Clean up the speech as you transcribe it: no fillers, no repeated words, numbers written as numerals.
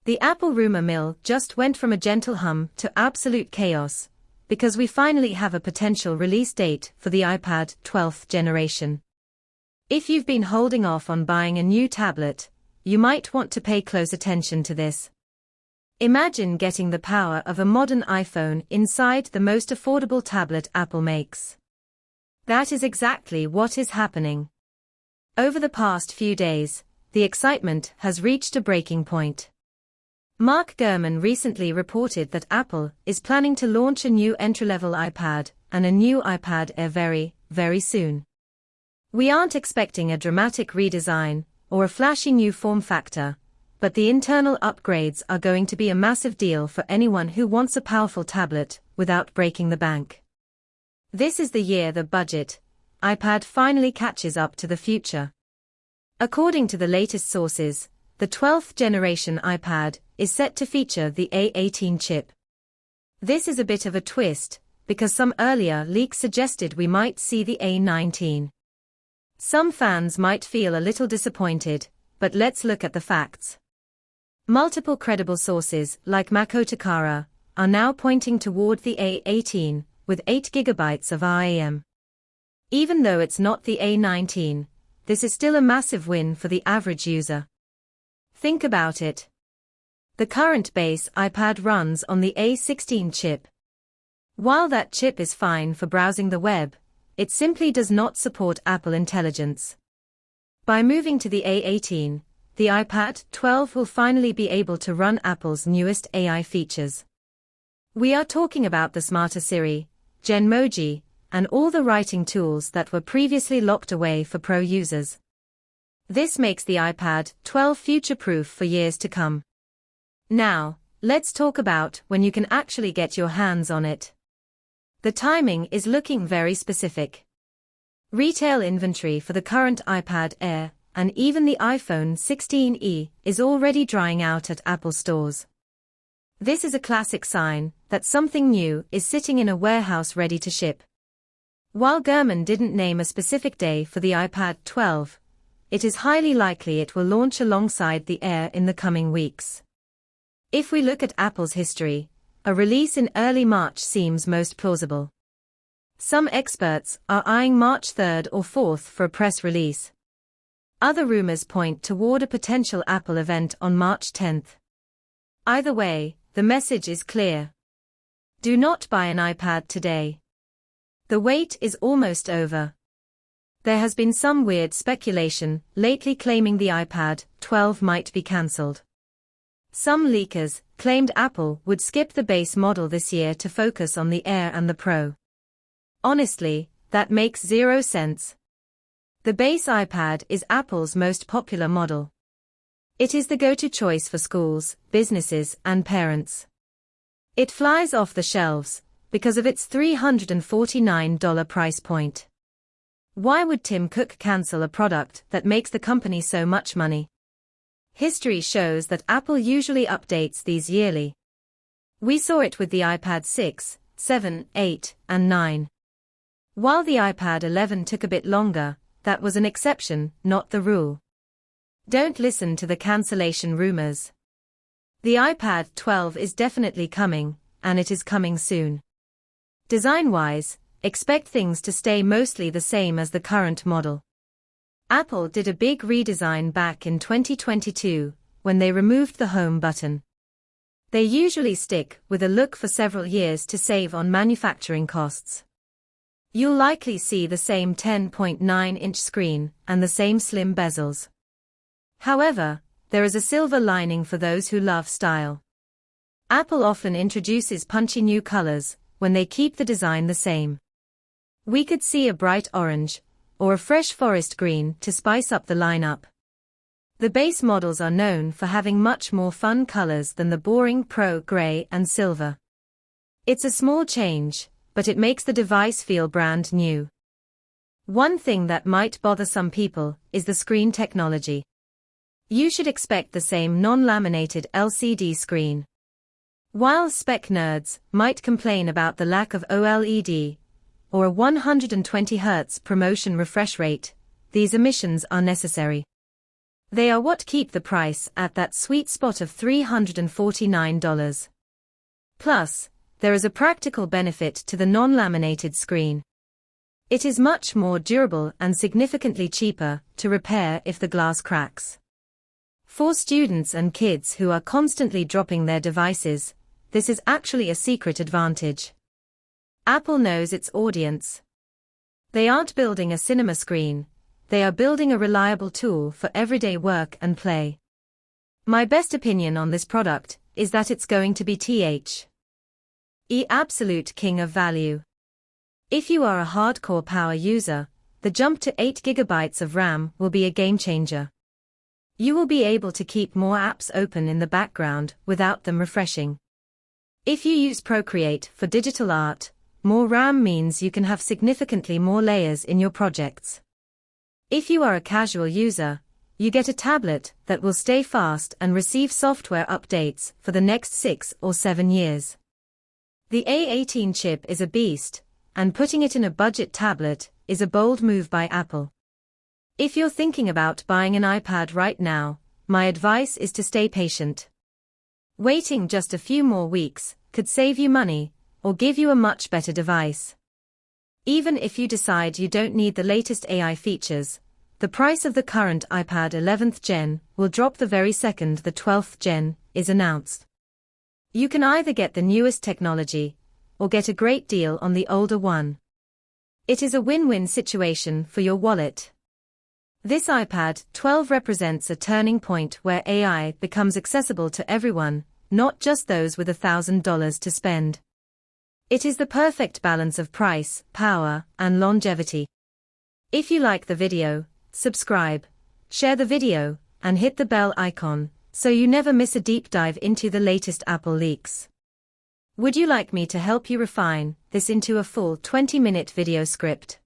The Apple rumor mill just went from a gentle hum to absolute chaos, because we finally have a potential release date for the iPad 12th generation. If you've been holding off on buying a new tablet, you might want to pay close attention to this. Imagine getting the power of a modern iPhone inside the most affordable tablet Apple makes. That is exactly what is happening. Over the past few days, the excitement has reached a breaking point. Mark Gurman recently reported that Apple is planning to launch a new entry-level iPad and a new iPad Air very, very soon. We aren't expecting a dramatic redesign or a flashy new form factor, but the internal upgrades are going to be a massive deal for anyone who wants a powerful tablet without breaking the bank. This is the year the budget iPad finally catches up to the future. According to the latest sources, the 12th generation iPad is set to feature the A18 chip. This is a bit of a twist, because some earlier leaks suggested we might see the A19. Some fans might feel a little disappointed, but let's look at the facts. Multiple credible sources, like Makotakara, are now pointing toward the A18, with 8 GB of RAM. Even though it's not the A19, this is still a massive win for the average user. Think about it. The current base iPad runs on the A16 chip. While that chip is fine for browsing the web, it simply does not support Apple Intelligence. By moving to the A18, the iPad 12 will finally be able to run Apple's newest AI features. We are talking about the smarter Siri, Genmoji, and all the writing tools that were previously locked away for pro users. This makes the iPad 12 future-proof for years to come. Now, let's talk about when you can actually get your hands on it. The timing is looking very specific. Retail inventory for the current iPad Air, and even the iPhone 16e, is already drying out at Apple stores. This is a classic sign that something new is sitting in a warehouse ready to ship. While Gurman didn't name a specific day for the iPad 12, it is highly likely it will launch alongside the Air in the coming weeks. If we look at Apple's history, a release in early March seems most plausible. Some experts are eyeing March 3rd or 4th for a press release. Other rumors point toward a potential Apple event on March 10th. Either way, the message is clear. Do not buy an iPad today. The wait is almost over. There has been some weird speculation lately claiming the iPad 12 might be cancelled. Some leakers claimed Apple would skip the base model this year to focus on the Air and the Pro. Honestly, that makes zero sense. The base iPad is Apple's most popular model. It is the go-to choice for schools, businesses, and parents. It flies off the shelves because of its $349 price point. Why would Tim Cook cancel a product that makes the company so much money? History shows that Apple usually updates these yearly. We saw it with the iPad 6, 7, 8, and 9. While the iPad 11 took a bit longer, that was an exception, not the rule. Don't listen to the cancellation rumors. The iPad 12 is definitely coming, and it is coming soon. Design-wise, expect things to stay mostly the same as the current model. Apple did a big redesign back in 2022, when they removed the Home button. They usually stick with a look for several years to save on manufacturing costs. You'll likely see the same 10.9-inch screen and the same slim bezels. However, there is a silver lining for those who love style. Apple often introduces punchy new colors when they keep the design the same. We could see a bright orange, or a fresh forest green to spice up the lineup. The base models are known for having much more fun colors than the boring Pro gray and silver. It's a small change, but it makes the device feel brand new. One thing that might bother some people is the screen technology. You should expect the same non-laminated LCD screen. While spec nerds might complain about the lack of OLED, or a 120 Hz promotion refresh rate, these omissions are necessary. They are what keep the price at that sweet spot of $349. Plus, there is a practical benefit to the non-laminated screen. It is much more durable and significantly cheaper to repair if the glass cracks. For students and kids who are constantly dropping their devices, this is actually a secret advantage. Apple knows its audience. They aren't building a cinema screen, they are building a reliable tool for everyday work and play. My best opinion on this product is that it's going to be the absolute king of value. If you are a hardcore power user, the jump to 8 GB of RAM will be a game changer. You will be able to keep more apps open in the background without them refreshing. If you use Procreate for digital art, more RAM means you can have significantly more layers in your projects. If you are a casual user, you get a tablet that will stay fast and receive software updates for the next 6 or 7 years. The A18 chip is a beast, and putting it in a budget tablet is a bold move by Apple. If you're thinking about buying an iPad right now, my advice is to stay patient. Waiting just a few more weeks could save you money or give you a much better device. Even if you decide you don't need the latest AI features, the price of the current iPad 11th Gen will drop the very second the 12th Gen is announced. You can either get the newest technology or get a great deal on the older one. It is a win-win situation for your wallet. This iPad 12 represents a turning point where AI becomes accessible to everyone, not just those with $1,000 to spend. It is the perfect balance of price, power, and longevity. If you like the video, subscribe, share the video, and hit the bell icon, so you never miss a deep dive into the latest Apple leaks. Would you like me to help you refine this into a full 20-minute video script?